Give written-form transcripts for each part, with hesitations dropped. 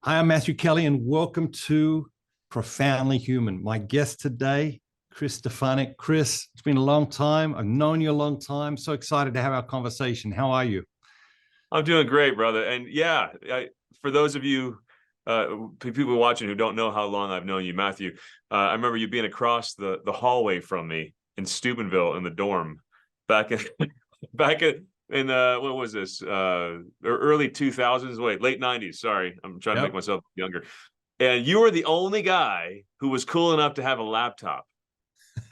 Hi, I'm Matthew Kelly, and welcome to Profoundly Human. My guest today, Chris Stefanick. Chris, it's been a long time. I've known you a long time. So excited to have our conversation. How are you? I'm doing great, brother. And yeah, for those of you people watching who don't know how long I've known you, Matthew, I remember you being across the hallway from me in Steubenville in the dorm back in back in what was this? Early 2000s, late 90s. Sorry, I'm trying to make Yep. myself younger. And you were the only guy who was cool enough to have a laptop.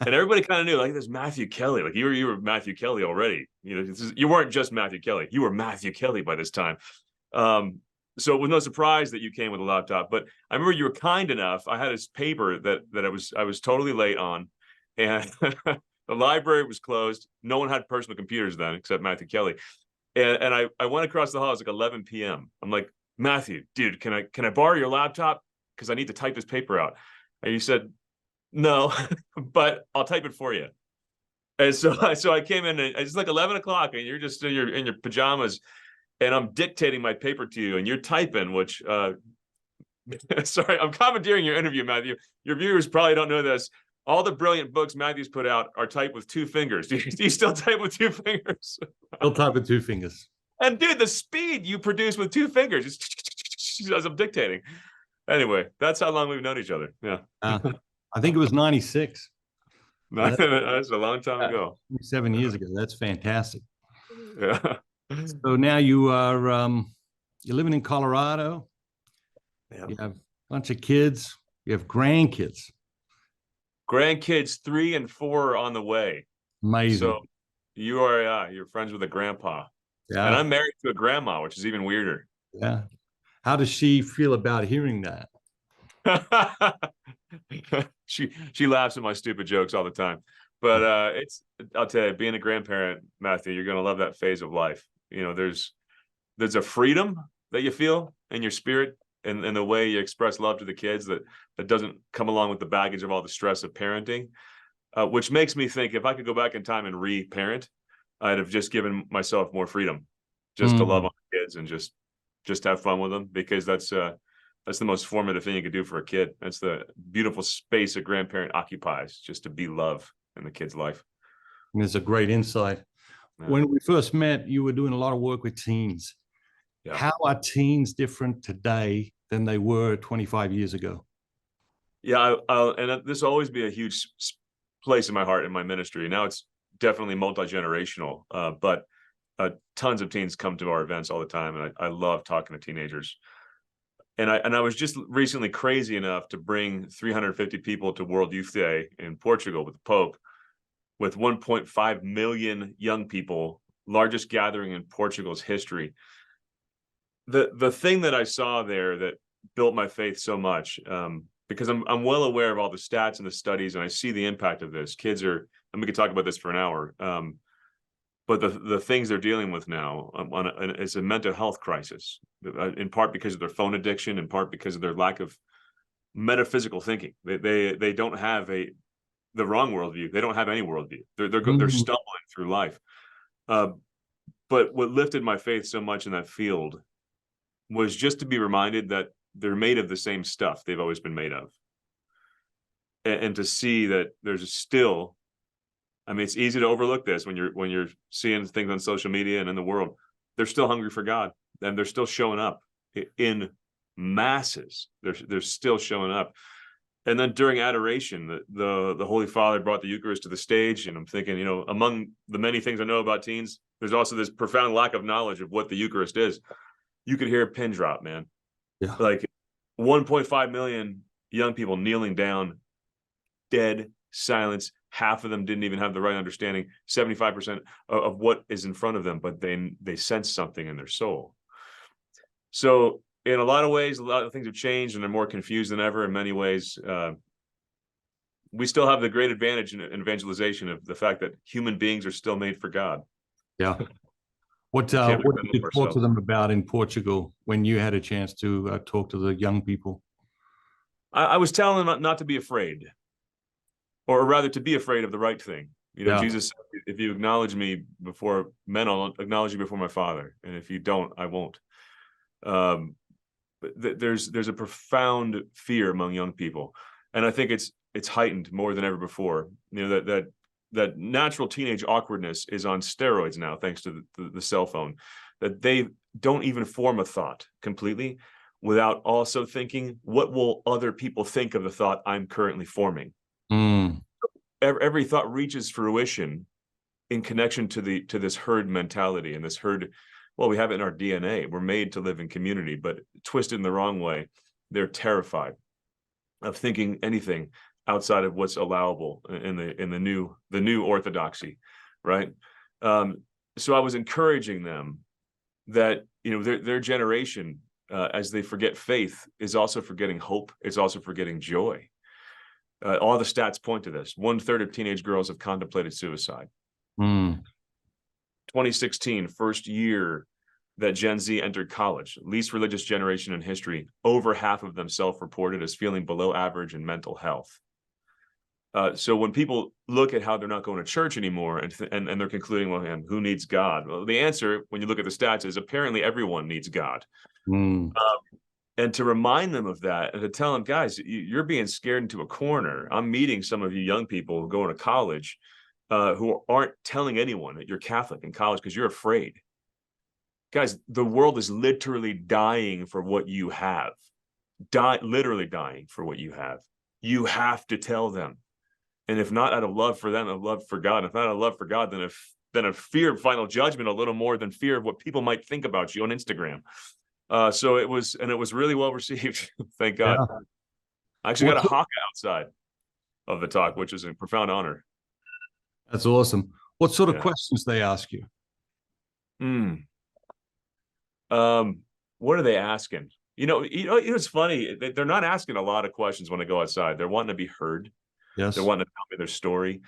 And everybody kind of knew, like, this Matthew Kelly, like you were Matthew Kelly already. You weren't just Matthew Kelly, you were Matthew Kelly by this time. So it was no surprise that you came with a laptop. But I remember you were kind enough. I had this paper that I was totally late on, and the library was closed. No one had personal computers then except Matthew Kelly. And I went across the hall. It was like 11 p.m. I'm like, Matthew, dude, can I borrow your laptop? Because I need to type this paper out. And you said, no, but I'll type it for you. And so I came in, and it's like 11 o'clock, and you're just in your pajamas, and I'm dictating my paper to you, and you're typing, which sorry, I'm commandeering your interview, Matthew. Your viewers probably don't know this. All the brilliant books Matthew's put out are typed with two fingers. Do you still type with two fingers? Still type with two fingers. And dude, the speed you produce with two fingers, as I'm dictating. Anyway, that's how long we've known each other. Yeah. I think it was 96. That's a long time ago. 7 years ago. That's fantastic. Yeah. So now you are you're living in Colorado. Yeah. You have a bunch of kids. You have grandkids. Grandkids 3 and 4 are on the way. Amazing. So you're friends with a grandpa. Yeah. And I'm married to a grandma, which is even weirder. Yeah. How does she feel about hearing that? She laughs at my stupid jokes all the time. But I'll tell you, being a grandparent, Matthew, you're gonna love that phase of life. There's a freedom that you feel in your spirit and the way you express love to the kids that doesn't come along with the baggage of all the stress of parenting, which makes me think if I could go back in time and re-parent, I'd have just given myself more freedom just to love on the kids and just have fun with them, because that's the most formative thing you could do for a kid. That's the beautiful space a grandparent occupies, just to be love in the kid's life. And it's a great insight. Yeah. When we first met, you were doing a lot of work with teens. Yeah. How are teens different today than they were 25 years ago? Yeah, and this will always be a huge place in my heart in my ministry. Now it's definitely multi-generational, but tons of teens come to our events all the time, and I love talking to teenagers. And I was just recently crazy enough to bring 350 people to World Youth Day in Portugal with the Pope, with 1.5 million young people, largest gathering in Portugal's history. The thing that I saw there that built my faith so much, because I'm well aware of all the stats and the studies, and I see the impact of this. Kids are, and we could talk about this for an hour, but the things they're dealing with now it's a mental health crisis, in part because of their phone addiction, in part because of their lack of metaphysical thinking. They don't have the wrong worldview. They don't have any worldview. They're stumbling through life. But what lifted my faith so much in that field was just to be reminded that they're made of the same stuff they've always been made of, and to see that there's still, I mean, it's easy to overlook this when you're seeing things on social media and in the world. They're still hungry for God, and they're still showing up in masses. They're still showing up. And then during adoration, the Holy Father brought the Eucharist to the stage, and I'm thinking, among the many things I know about teens, there's also this profound lack of knowledge of what the Eucharist is. You could hear a pin drop, man. Yeah. Like 1.5 million young people kneeling down, dead silence. Half of them didn't even have the right understanding, 75% of what is in front of them, but they sense something in their soul. So in a lot of ways, a lot of things have changed, and they're more confused than ever. In many ways, we still have the great advantage in evangelization of the fact that human beings are still made for God. Yeah. What did you talk to them about in Portugal when you had a chance to talk to the young people? I was telling them not to be afraid, or rather to be afraid of the right thing. Jesus said, if you acknowledge me before men, I'll acknowledge you before my Father. And if you don't, I won't. there's a profound fear among young people, and I think it's heightened more than ever before. You know, that natural teenage awkwardness is on steroids now, thanks to the cell phone, that they don't even form a thought completely without also thinking, what will other people think of the thought I'm currently forming? Mm. Every thought reaches fruition in connection to this herd mentality and this herd. Well, we have it in our DNA. We're made to live in community, but twisted in the wrong way, they're terrified of thinking anything outside of what's allowable in the new orthodoxy, right? So I was encouraging them that, you know, their generation, as they forget faith, is also forgetting hope. It's also forgetting joy. All the stats point to this. 1/3 of teenage girls have contemplated suicide. 2016, first year that Gen Z entered college, least religious generation in history, over half of them self-reported as feeling below average in mental health. So when people look at how they're not going to church anymore and they're concluding, well, man, who needs God? Well, the answer, when you look at the stats, is apparently everyone needs God. And to remind them of that and to tell them, guys, you're being scared into a corner. I'm meeting some of you young people going to college who aren't telling anyone that you're Catholic in college because you're afraid. Guys, the world is literally dying for what you have. Literally dying for what you have. You have to tell them. And if not out of love for them, out of love for God, if not out of love for God, then a fear of final judgment a little more than fear of what people might think about you on Instagram. So it was really well received. Thank God. Yeah. I actually got a hawk outside of the talk, which is a profound honor. That's awesome. What sort of questions they ask you? What are they asking? You know, it's funny. They're not asking a lot of questions when I go outside. They're wanting to be heard. Yes. They're wanting to tell me their story.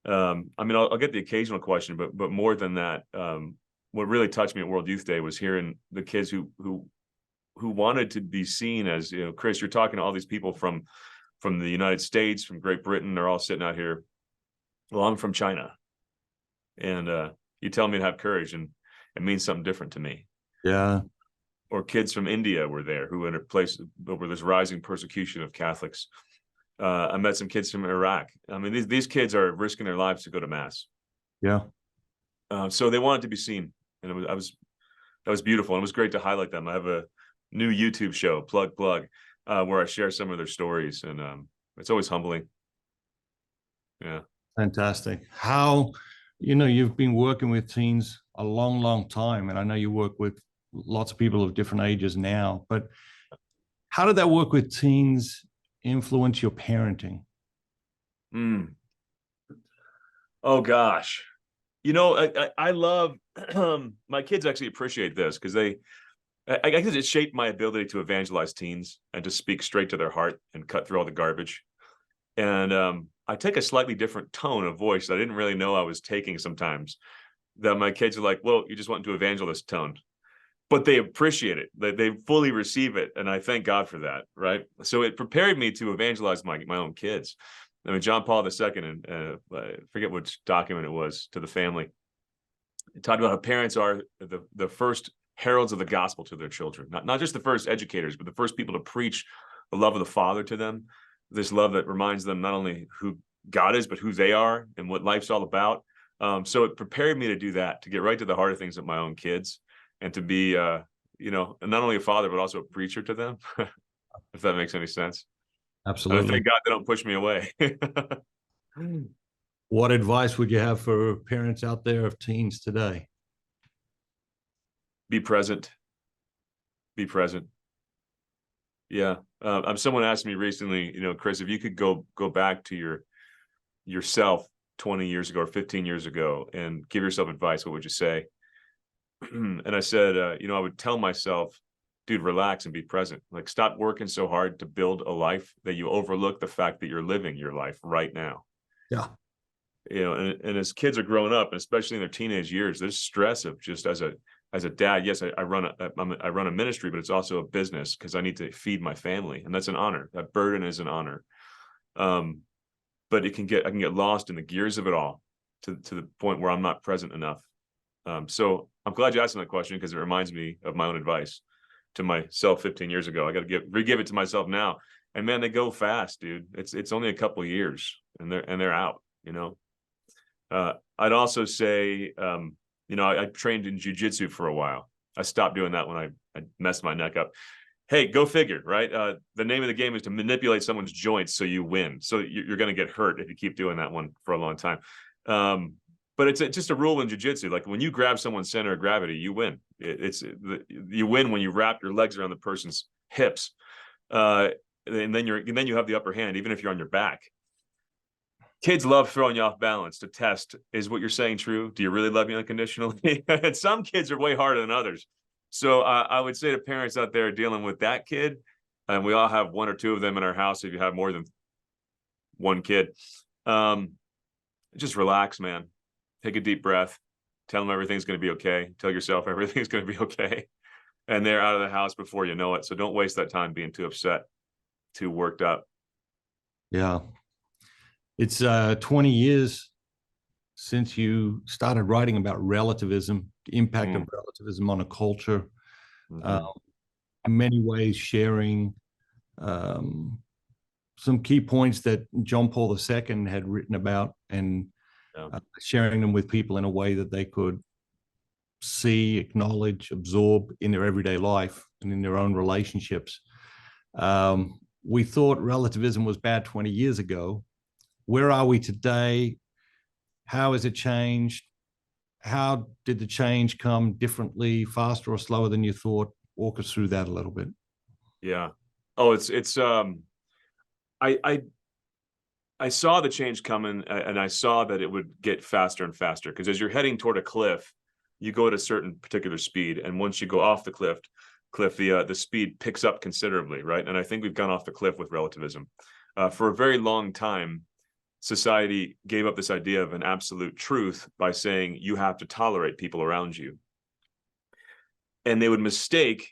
I mean, I'll get the occasional question, but more than that, what really touched me at World Youth Day was hearing the kids who wanted to be seen as, you know, Chris, you're talking to all these people from the United States, from Great Britain. They're all sitting out here. Well, I'm from China, and you tell me to have courage, and it means something different to me. Yeah. Or kids from India were there who in a place where there's rising persecution of Catholics. I met some kids from Iraq. I mean, these kids are risking their lives to go to mass. Yeah. So they wanted to be seen, and that was beautiful. And it was great to highlight them. I have a new YouTube show, plug, where I share some of their stories, and it's always humbling. Yeah. Fantastic. How, you know, you've been working with teens a long time, and I know you work with lots of people of different ages now, but how did that work with teens influence your parenting? Oh gosh, you know, I love my kids actually appreciate this because I guess it shaped my ability to evangelize teens and to speak straight to their heart and cut through all the garbage. And I take a slightly different tone of voice that I didn't really know I was taking sometimes, that my kids are like, well, you just went into evangelist tone. But they appreciate it. They fully receive it. And I thank God for that, right? So it prepared me to evangelize my own kids. I mean, John Paul II, and I forget which document it was, to the family, it talked about how parents are the first heralds of the gospel to their children. Not just the first educators, but the first people to preach the love of the Father to them. This love that reminds them not only who God is, but who they are and what life's all about. So it prepared me to do that, to get right to the heart of things with my own kids, and to be, you know, not only a father, but also a preacher to them, if that makes any sense. Absolutely. And I thank God they don't push me away. What advice would you have for parents out there of teens today? Be present. Be present. Yeah. Someone asked me recently, you know, Chris, if you could go back to yourself 20 years ago or 15 years ago and give yourself advice, what would you say? And I said, you know, I would tell myself, dude, relax and be present. Like, stop working so hard to build a life that you overlook the fact that you're living your life right now. Yeah. You know, and as kids are growing up, and especially in their teenage years, there's stress of just as a dad. Yes, I run a ministry, but it's also a business because I need to feed my family, and that's an honor. That burden is an honor. But I can get lost in the gears of it all to the point where I'm not present enough. So I'm glad you asked that question, because it reminds me of my own advice. to myself 15 years ago. I got to re-give it to myself now. And man, they go fast, dude. It's only a couple of years and they're out, you know. I'd also say, you know, I trained in jujitsu for a while. I stopped doing that when I messed my neck up. Hey, go figure, right? The name of the game is to manipulate someone's joints so you win. So you're going to get hurt if you keep doing that one for a long time. But it's just a rule in jiu-jitsu. Like when you grab someone's center of gravity, you win. You win when you wrap your legs around the person's hips, and then you have the upper hand, even if you're on your back. Kids love throwing you off balance to test, is what you're saying true? Do you really love me unconditionally? And some kids are way harder than others. So I would say to parents out there dealing with that kid, and we all have one or two of them in our house if you have more than one kid, just relax, man. Take a deep breath. Tell them everything's going to be okay. Tell yourself everything's going to be okay. And they're out of the house before you know it. So don't waste that time being too upset, too worked up. Yeah. It's 20 years since you started writing about relativism, the impact of relativism on a culture. In many ways, sharing some key points that John Paul II had written about, and sharing them with people in a way that they could see, acknowledge, absorb in their everyday life and in their own relationships. We thought relativism was bad 20 years ago. Where are we today? How has it changed? How did the change come differently, faster or slower than you thought? Walk us through that a little bit. Yeah. Oh, I saw the change coming, and I saw that it would get faster and faster, because as you're heading toward a cliff, you go at a certain particular speed, and once you go off the cliff, the speed picks up considerably, right? And I think we've gone off the cliff with relativism. For a very long time, society gave up this idea of an absolute truth by saying you have to tolerate people around you. And they would mistake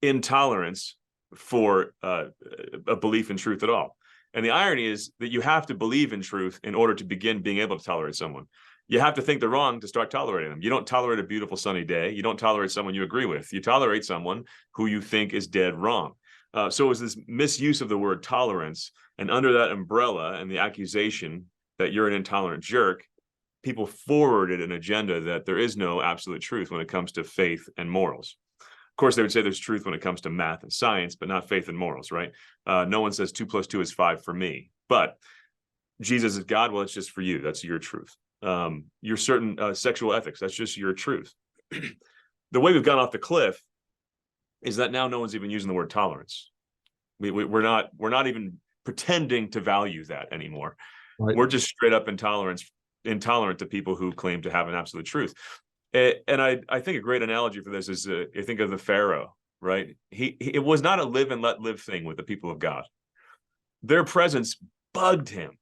intolerance for a belief in truth at all. And the irony is that you have to believe in truth in order to begin being able to tolerate someone. You have to think they're wrong to start tolerating them. You don't tolerate a beautiful sunny day. You don't tolerate someone you agree with. You tolerate someone who you think is dead wrong. So it was this misuse of the word tolerance. And under that umbrella and the accusation that you're an intolerant jerk, people forwarded an agenda that there is no absolute truth when it comes to faith and morals. Of course, they would say there's truth when it comes to math and science, but not faith and morals, right? No one says 2 + 2 is 5 for me. But Jesus is God. Well, it's just for you. That's your truth. Your certain sexual ethics, that's just your truth. The way we've gone off the cliff is that now no one's even using the word tolerance. We're not even pretending to value that anymore. Right. We're just straight up intolerant to people who claim to have an absolute truth. And I think a great analogy for this is I think of the Pharaoh, right? It was not a live and let live thing with the people of God. Their presence bugged him,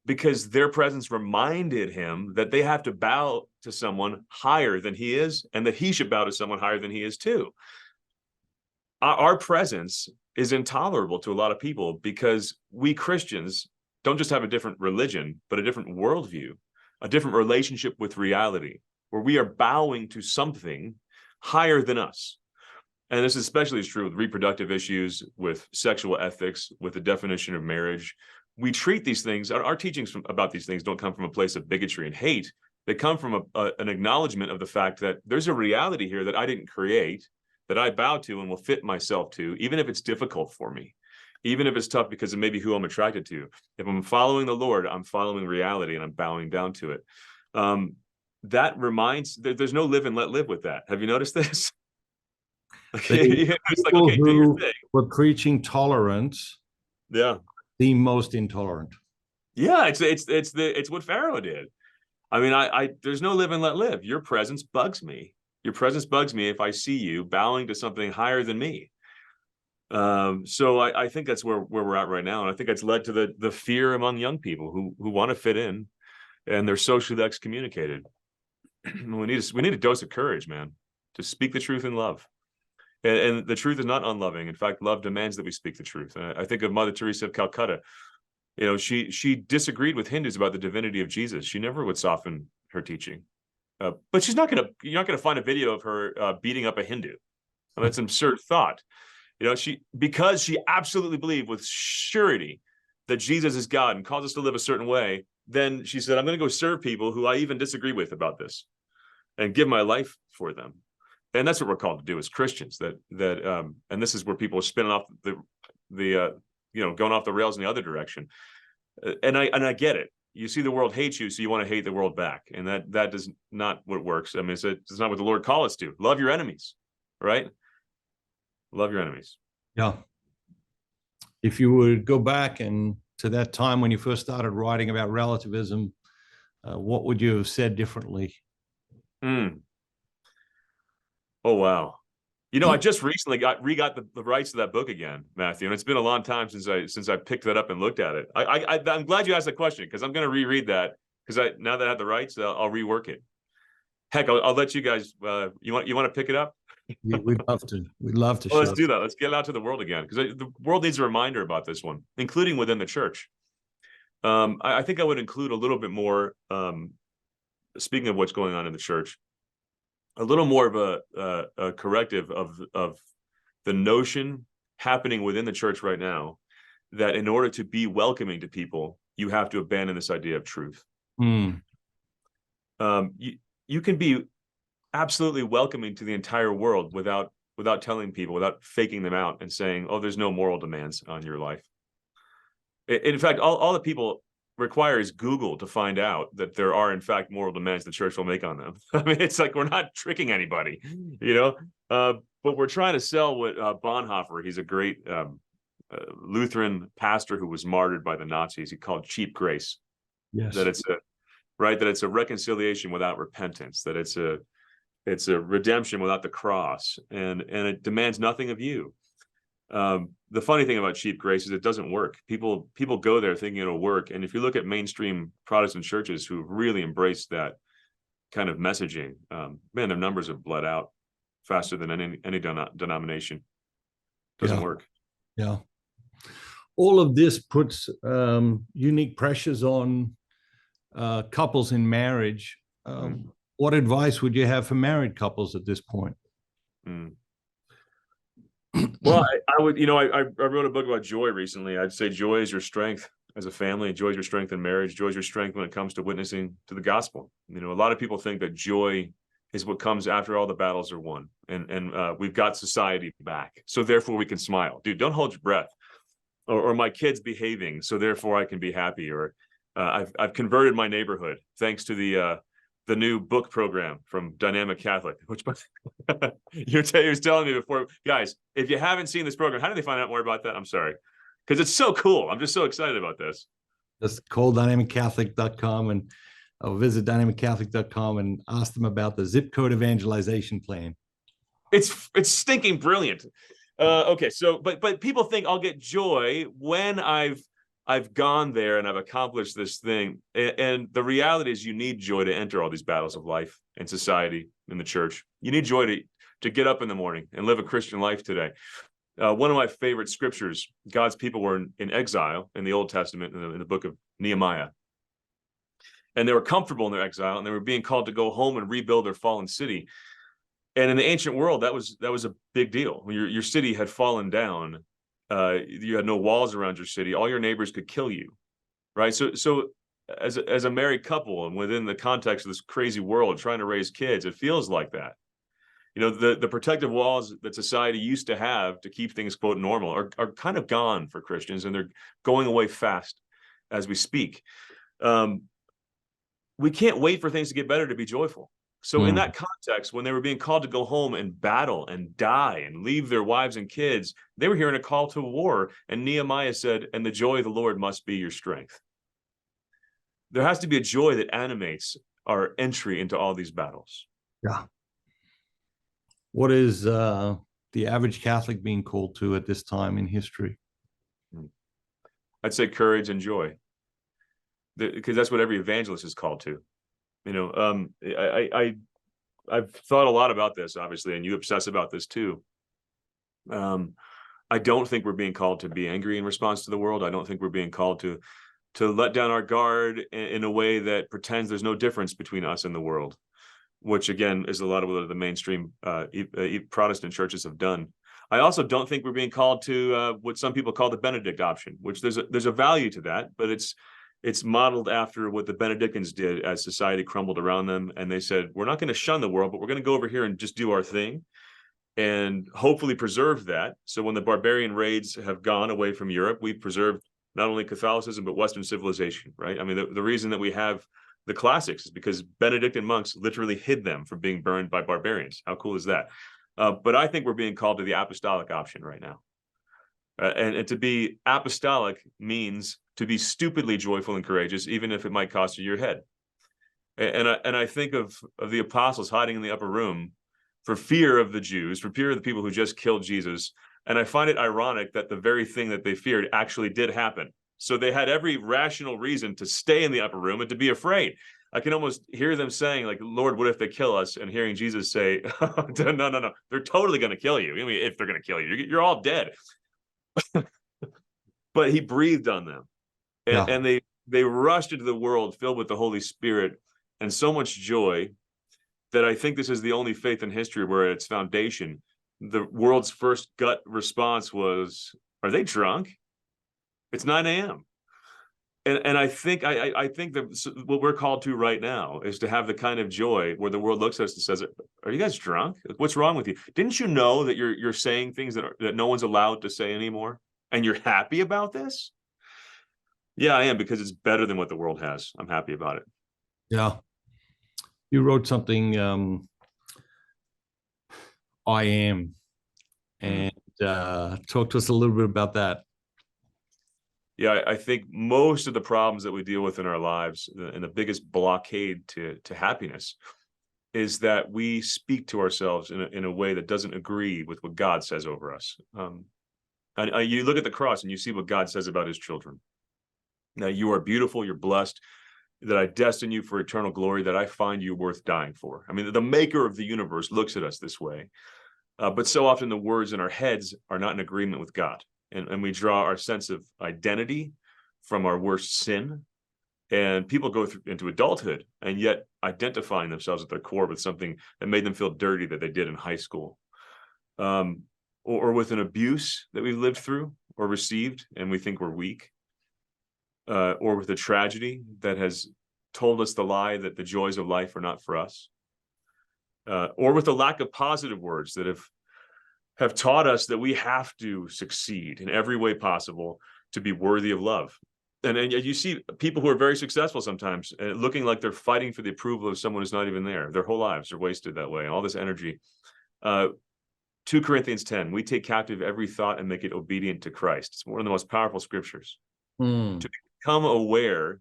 because their presence reminded him that they have to bow to someone higher than he is, and that he should bow to someone higher than he is too. Our presence is intolerable to a lot of people, because we Christians don't just have a different religion, but a different worldview, a different relationship with reality, where we are bowing to something higher than us. And this especially is true with reproductive issues, with sexual ethics, with the definition of marriage. We treat these things, our teachings about these things don't come from a place of bigotry and hate. They come from an acknowledgement of the fact that there's a reality here that I didn't create, that I bow to and will fit myself to, even if it's difficult for me, even if it's tough because of maybe who I'm attracted to. If I'm following the Lord, I'm following reality and I'm bowing down to it. That reminds, there's no live and let live with that. Have you noticed this? It's like, okay, do your thing. We're preaching tolerance. Yeah. The most intolerant. Yeah, it's what Pharaoh did. I mean, there's no live and let live. Your presence bugs me. Your presence bugs me if I see you bowing to something higher than me. So I think that's where we're at right now. And I think it's led to the fear among young people who want to fit in, and they're socially excommunicated. We need a dose of courage, man, to speak the truth in love. And the truth is not unloving. In fact, love demands that we speak the truth. And I think of Mother Teresa of Calcutta. You know, she disagreed with Hindus about the divinity of Jesus. She never would soften her teaching. But you're not gonna find a video of her beating up a Hindu. And that's an absurd thought. Because she absolutely believed with surety that Jesus is God and calls us to live a certain way, then she said, I'm going to go serve people who I even disagree with about this and give my life for them. And that's what we're called to do as Christians. And this is where people are spinning off going off the rails in the other direction. And I get it. You see the world hates you, so you want to hate the world back, and that is not what works. I mean, it's not what the Lord called us to. Love your enemies, right? Love your enemies. Yeah. If you would go back and to that time when you first started writing about relativism, what would you have said differently? Oh, wow. I just recently got the rights to that book again, Matthew, and it's been a long time since I picked that up and looked at it. I'm glad you asked the question, because I'm going to reread that, because now that I have the rights, I'll rework it. Heck, I'll let you guys. You want to pick it up? We'd love to. We'd love to. Well, let's do that. Let's get it out to the world again, because the world needs a reminder about this one, including within the church. I think I would include a little bit more. Speaking of what's going on in the church, a little more of a corrective of the notion happening within the church right now, that in order to be welcoming to people, you have to abandon this idea of truth. You can be absolutely welcoming to the entire world without telling people, without faking them out and saying, oh, there's no moral demands on your life. In fact, all that people require is Google to find out that there are, in fact, moral demands the church will make on them. I mean, it's like, we're not tricking anybody, but we're trying to sell what Bonhoeffer, he's a great Lutheran pastor who was martyred by the Nazis, he called cheap grace. Yes. That it's a reconciliation without repentance, that it's a redemption without the cross, and it demands nothing of you. The funny thing about cheap grace is it doesn't work. People go there thinking it'll work. And if you look at mainstream Protestant churches who really embraced that kind of messaging, man, their numbers have bled out faster than any denomination. Doesn't work. Yeah. All of this puts unique pressures on couples in marriage. What advice would you have for married couples at this point? Well, I would, I wrote a book about joy recently. I'd say joy is your strength as a family. Joy is your strength in marriage. Joy is your strength when it comes to witnessing to the gospel. A lot of people think that joy is what comes after all the battles are won, and we've got society back, so therefore we can smile. Dude, don't hold your breath. Or my kid's behaving, so therefore I can be happy. Or I've converted my neighborhood thanks to the new book program from Dynamic Catholic, which he was telling me before. Guys, if you haven't seen this program, how do they find out more about that? I'm sorry, because it's so cool. I'm just so excited about this. Just call dynamiccatholic.com and visit dynamiccatholic.com and ask them about the zip code evangelization plan. It's stinking brilliant. Okay, so but people think I'll get joy when I've gone there and I've accomplished this thing. And the reality is, you need joy to enter all these battles of life and society in the church. You need joy to get up in the morning and live a Christian life today. One of my favorite scriptures, God's people were in exile in the Old Testament, in the book of Nehemiah. And they were comfortable in their exile, and they were being called to go home and rebuild their fallen city. And in the ancient world, that was a big deal. When your city had fallen down, you had no walls around your city. All your neighbors could kill you, right? So as a married couple, and within the context of this crazy world, trying to raise kids, it feels like that. The protective walls that society used to have to keep things, quote, normal are kind of gone for Christians, and they're going away fast as we speak. We can't wait for things to get better to be joyful. So in that context, when they were being called to go home and battle and die and leave their wives and kids, they were hearing a call to war. And Nehemiah said, and the joy of the Lord must be your strength. There has to be a joy that animates our entry into all these battles. Yeah. What is the average Catholic being called to at this time in history? I'd say courage and joy, because that's what every evangelist is called to. I've thought a lot about this, obviously, and you obsess about this too. I don't think we're being called to be angry in response to the world. I don't think we're being called to let down our guard in a way that pretends there's no difference between us and the world. which again is a lot of what the mainstream Protestant churches have done. I also don't think we're being called to what some people call the Benedict option, which there's a value to that, but it's modeled after what the Benedictines did as society crumbled around them. And they said, we're not going to shun the world, but we're going to go over here and just do our thing and hopefully preserve that. So when the barbarian raids have gone away from Europe, we've preserved not only Catholicism, but Western civilization, right? I mean, the reason that we have the classics is because Benedictine monks literally hid them from being burned by barbarians. How cool is that? But I think we're being called to the apostolic option right now. And to be apostolic means to be stupidly joyful and courageous, even if it might cost you your head. And I think of the apostles hiding in the upper room for fear of the Jews, for fear of the people who just killed Jesus. And I find it ironic that the very thing that they feared actually did happen. So they had every rational reason to stay in the upper room and to be afraid. I can almost hear them saying, like, Lord, what if they kill us? And hearing Jesus say, no, they're totally going to kill you. I mean, if they're going to kill you, you're all dead. But he breathed on them. And they rushed into the world filled with the Holy Spirit and so much joy that I think this is the only faith in history where at its foundation, the world's first gut response was, are they drunk? It's 9 a.m. And I think I think that what we're called to right now is to have the kind of joy where the world looks at us and says, are you guys drunk? What's wrong with you? Didn't you know that you're saying things that no one's allowed to say anymore? And you're happy about this? Yeah, I am, because it's better than what the world has. I'm happy about it. Yeah. You wrote something, I am, and talk to us a little bit about that. Yeah, I think most of the problems that we deal with in our lives, and the biggest blockade to happiness, is that we speak to ourselves in a way that doesn't agree with what God says over us. And you look at the cross and you see what God says about his children. Now, you are beautiful, you're blessed, that I destine you for eternal glory, that I find you worth dying for. I mean, the maker of the universe looks at us this way. But so often the words in our heads are not in agreement with God. And we draw our sense of identity from our worst sin. And people go into adulthood and yet identifying themselves at their core with something that made them feel dirty that they did in high school. Or with an abuse that we've lived through or received and we think we're weak. Or with a tragedy that has told us the lie that the joys of life are not for us. Or with a lack of positive words that have taught us that we have to succeed in every way possible to be worthy of love. And you see people who are very successful sometimes looking like they're fighting for the approval of someone who's not even there. Their whole lives are wasted that way, and all this energy. 2 Corinthians 10, we take captive every thought and make it obedient to Christ. It's one of the most powerful scriptures. To become aware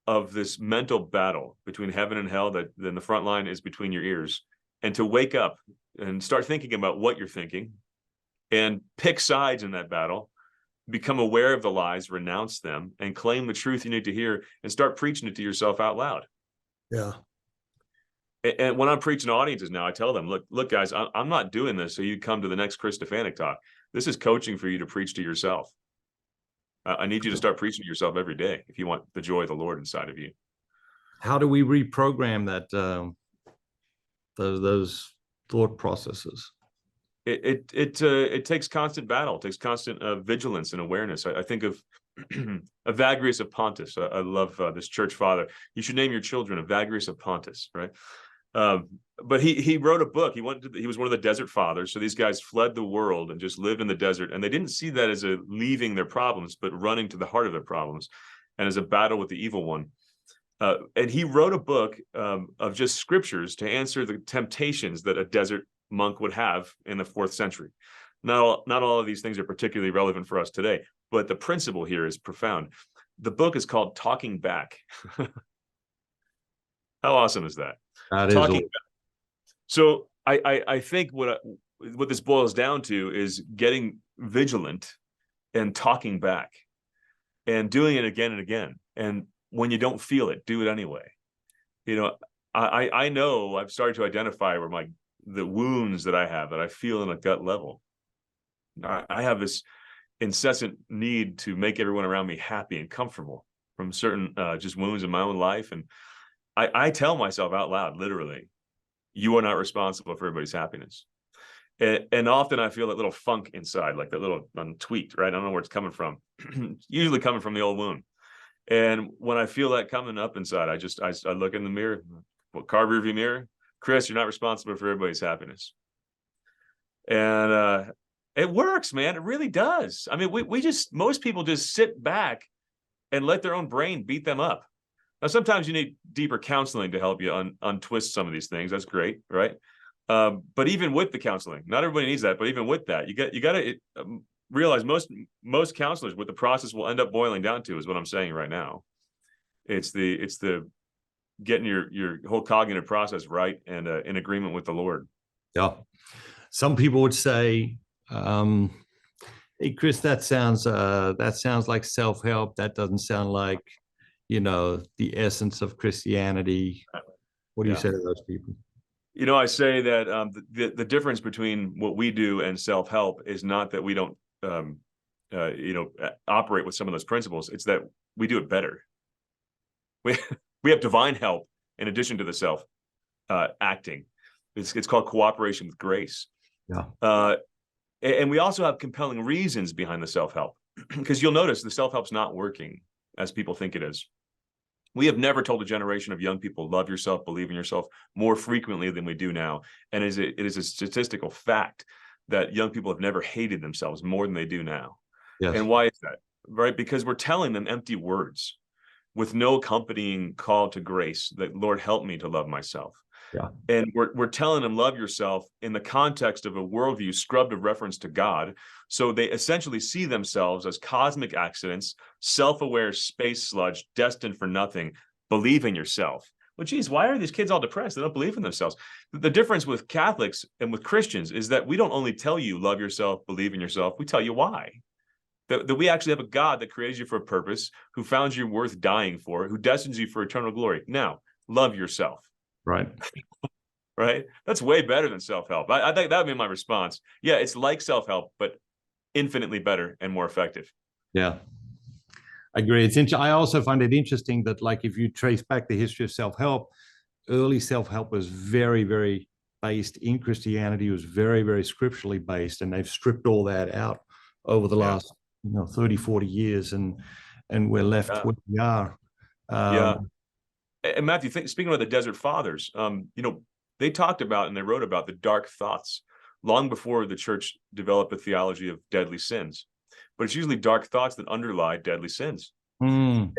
of this mental battle between heaven and hell, that then the front line is between your ears, and to wake up and start thinking about what you're thinking and pick sides in that battle, become aware of the lies, renounce them, and claim the truth you need to hear and start preaching it to yourself out loud. Yeah. And when I'm preaching to audiences now, I tell them, look, guys, I'm not doing this so you come to the next Chris Stefanick talk. This is coaching for you to preach to yourself. I need you to start preaching to yourself every day if you want the joy of the Lord inside of you. How do we reprogram that, those thought processes? It takes constant battle. It takes constant vigilance and awareness. I think of Evagrius of Pontus. I love this church father. You should name your children Evagrius of Pontus, right? But he wrote a book. He was one of the desert fathers. So these guys fled the world and just lived in the desert. And they didn't see that as a leaving their problems, but running to the heart of their problems and as a battle with the evil one. And he wrote a book of just scriptures to answer the temptations that a desert monk would have in the 4th century. Not all of these things are particularly relevant for us today, but the principle here is profound. The book is called Talking Back. How awesome is that? That Talking is back. So I think what this boils down to is getting vigilant and talking back and doing it again and again. And when you don't feel it, do it anyway. You know, I know I've started to identify where the wounds that I have that I feel in a gut level. I have this incessant need to make everyone around me happy and comfortable from certain just wounds in my own life. And I tell myself out loud, literally, You are not responsible for everybody's happiness. And often I feel that little funk inside, like that little tweaked, right? I don't know where it's coming from. Usually coming from the old wound. And when I feel that coming up inside, I look in the mirror, car rearview mirror. Chris, you're not responsible for everybody's happiness. And it works, man. It really does. I mean, most people just sit back and let their own brain beat them up. Now, sometimes you need deeper counseling to help you untwist some of these things. That's great, right? But even with the counseling, not everybody needs that. But even with that, you got to realize most counselors, what the process will end up boiling down to is what I'm saying right now. It's the getting your whole cognitive process right and in agreement with the Lord. Yeah. Some people would say, "Hey, Chris, that sounds like self-help. That doesn't sound like, the essence of Christianity." What do you say to those people? I say that the difference between what we do and self-help is not that we don't, operate with some of those principles. It's that we do it better. We have divine help in addition to the self acting. It's called cooperation with grace. Yeah. And we also have compelling reasons behind the self-help, because you'll notice the self-help's not working as people think it is. We have never told a generation of young people, love yourself, believe in yourself, more frequently than we do now. And it is a statistical fact that young people have never hated themselves more than they do now. Yes. And why is that? Right? Because we're telling them empty words with no accompanying call to grace, that Lord, help me to love myself. Yeah. And we're telling them love yourself in the context of a worldview scrubbed of reference to God. So they essentially see themselves as cosmic accidents, self-aware space sludge, destined for nothing. Believe in yourself. Well, geez, why are these kids all depressed? They don't believe in themselves. The difference with Catholics and with Christians is that we don't only tell you love yourself, believe in yourself. We tell you why. That we actually have a God that created you for a purpose, who found you worth dying for, who destines you for eternal glory. Now, love yourself. Right. Right. That's way better than self-help. I think that would be my response. Yeah, it's like self-help, but infinitely better and more effective. Yeah. I agree. I also find it interesting that, like, if you trace back the history of self-help, early self-help was very, very based in Christianity. It was very, very scripturally based, and they've stripped all that out over the last 30, 40 years, and we're left where we are. And Matthew, speaking of the Desert Fathers, they talked about and they wrote about the dark thoughts long before the church developed a theology of deadly sins. But it's usually dark thoughts that underlie deadly sins. Mm.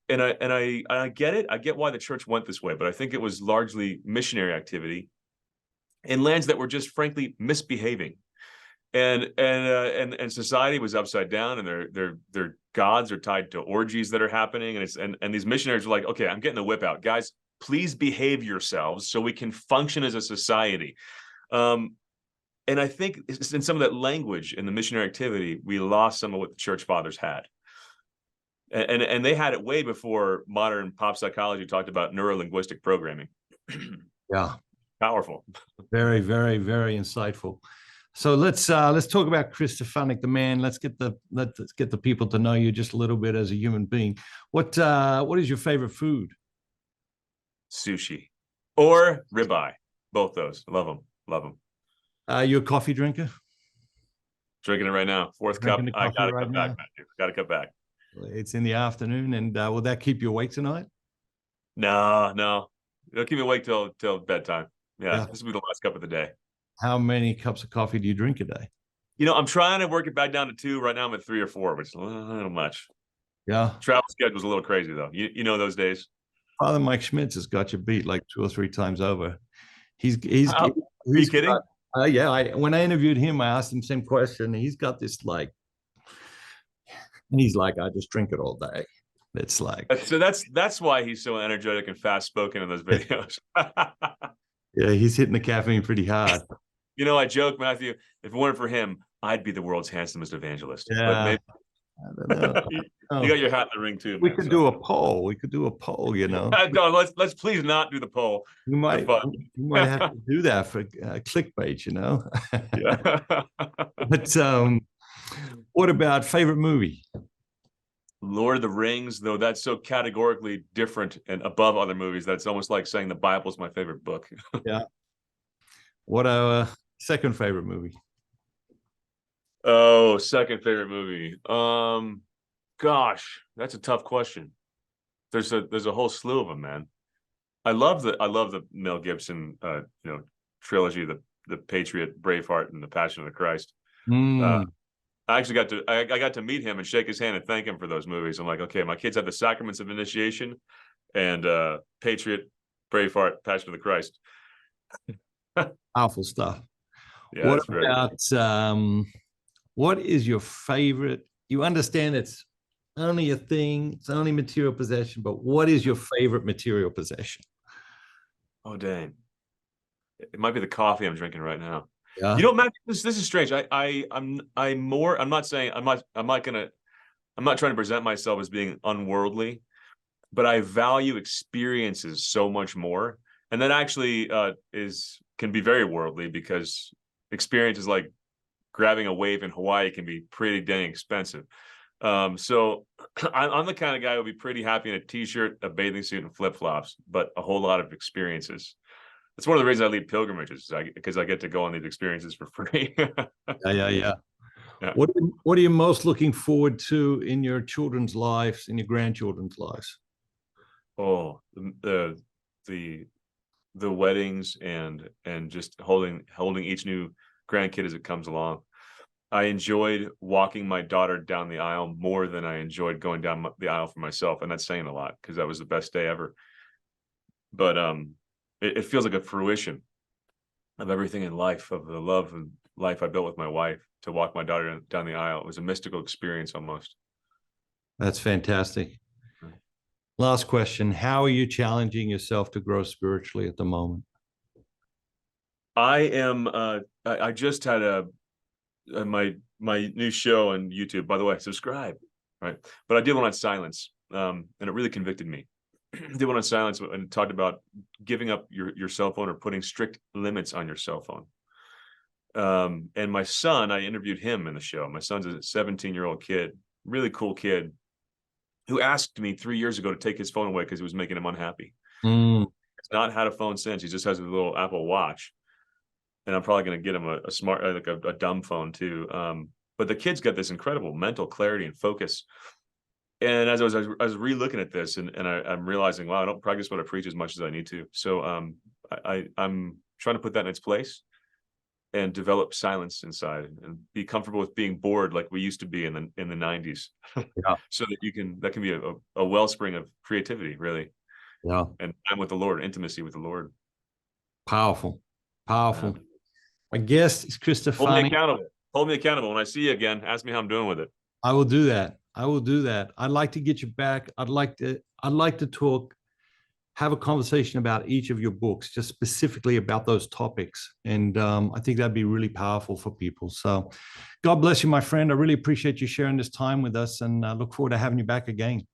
And I get it. I get why the church went this way, but I think it was largely missionary activity in lands that were just frankly misbehaving. And society was upside down, and their gods are tied to orgies that are happening, and these missionaries are like, okay, I'm getting the whip out, guys. Please behave yourselves so we can function as a society. And I think in some of that language in the missionary activity, we lost some of what the church fathers had, and they had it way before modern pop psychology talked about neuro-linguistic programming. Yeah, powerful. Very, very, very insightful. So let's talk about Chris Stefanick, the man. Let's get the people to know you just a little bit as a human being. What is your favorite food? Sushi or ribeye. Both those. Love them. Love them. You a coffee drinker? Drinking it right now. Fourth cup. I gotta cut back, Matthew. Gotta cut back. It's in the afternoon, and will that keep you awake tonight? No. It'll keep me awake till bedtime. Yeah, this will be the last cup of the day. How many cups of coffee do you drink a day? I'm trying to work it back down to 2. Right now I'm at 3 or 4, which is a little much. Yeah. Travel schedule's a little crazy though. You know those days. Father Mike Schmitz has got you beat like 2 or 3 times over. He's Are you kidding? When I interviewed him, I asked him the same question. He's got this and he's like, I just drink it all day. It's like, so that's why he's so energetic and fast spoken in those videos. Yeah, he's hitting the caffeine pretty hard. I joke, Matthew, if it weren't for him, I'd be the world's handsomest evangelist. Yeah. But maybe I don't know. You got your hat in the ring too. We could do a poll. No, let's please not do the poll. You might have to do that for clickbait, Yeah. But what about favorite movie? Lord of the Rings, though that's so categorically different and above other movies that it's almost like saying the Bible's my favorite book. Yeah. What our second favorite movie? Oh, second favorite movie. Gosh, that's a tough question. There's a whole slew of them, man. I love the Mel Gibson trilogy, the Patriot, Braveheart, and the Passion of the Christ. Uh, Mm, I actually got to meet him and shake his hand and thank him for those movies. I'm like, okay, my kids have the sacraments of initiation and Patriot, Braveheart, Passion of the Christ. powerful stuff. Yeah, What it's very good. about what is your favorite? You understand it's only a thing, it's only material possession, but what is your favorite material possession? Oh dang. It might be the coffee I'm drinking right now. You Yeah. know, Matt, this is strange. I'm more. I'm not saying I'm not trying to present myself as being unworldly, but I value experiences so much more, and that actually is can be very worldly because experiences like grabbing a wave in Hawaii can be pretty dang expensive. So I'm the kind of guy who'll be pretty happy in a t-shirt, a bathing suit, and flip-flops, but a whole lot of experiences. That's one of the reasons I lead pilgrimages, because I get to go on these experiences for free. Yeah, yeah, yeah. Yeah. What are you most looking forward to in your children's lives, in your grandchildren's lives? Oh, the the weddings and just holding each new grandkid as it comes along. I enjoyed walking my daughter down the aisle more than I enjoyed going down the aisle for myself, and that's saying a lot because that was the best day ever. But it feels like a fruition of everything in life, of the love and life I built with my wife. To walk my daughter down the aisle, it was a mystical experience almost. That's fantastic. Last question. How are you challenging yourself to grow spiritually at the moment? I am. I just had my new show on YouTube. By the way, subscribe. Right, but I did one on silence, and it really convicted me. Did one on silence and talked about giving up your cell phone or putting strict limits on your cell phone. And my son, I interviewed him in the show. My son's a 17-year-old kid, really cool kid, who asked me 3 years ago to take his phone away because it was making him unhappy. Mm, He's not had a phone since. He just has a little Apple Watch, and I'm probably going to get him a smart, like a dumb phone too. But the kid's got this incredible mental clarity and focus. And as I was re-looking at this, and I'm realizing, wow, I don't practice what I preach as much as I need to. So I'm trying to put that in its place and develop silence inside and be comfortable with being bored like we used to be in the 90s. yeah, So that can be a wellspring of creativity, really, yeah. and time with the Lord, intimacy with the Lord. Powerful. Uh, Powerful. My guest is Chris hold me Stefanick. accountable. Hold me accountable. When I see you again, ask me how I'm doing with it. I will do that. I will do that. I'd like to get you back. I'd like to talk, have a conversation about each of your books, just specifically about those topics. And I think that'd be really powerful for people. So God bless you, my friend. I really appreciate you sharing this time with us, and look forward to having you back again.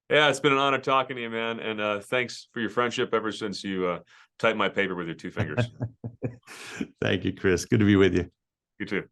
Yeah, it's been an honor talking to you, man. And thanks for your friendship ever since you typed my paper with your two fingers. Thank you, Chris. Good to be with you. You too.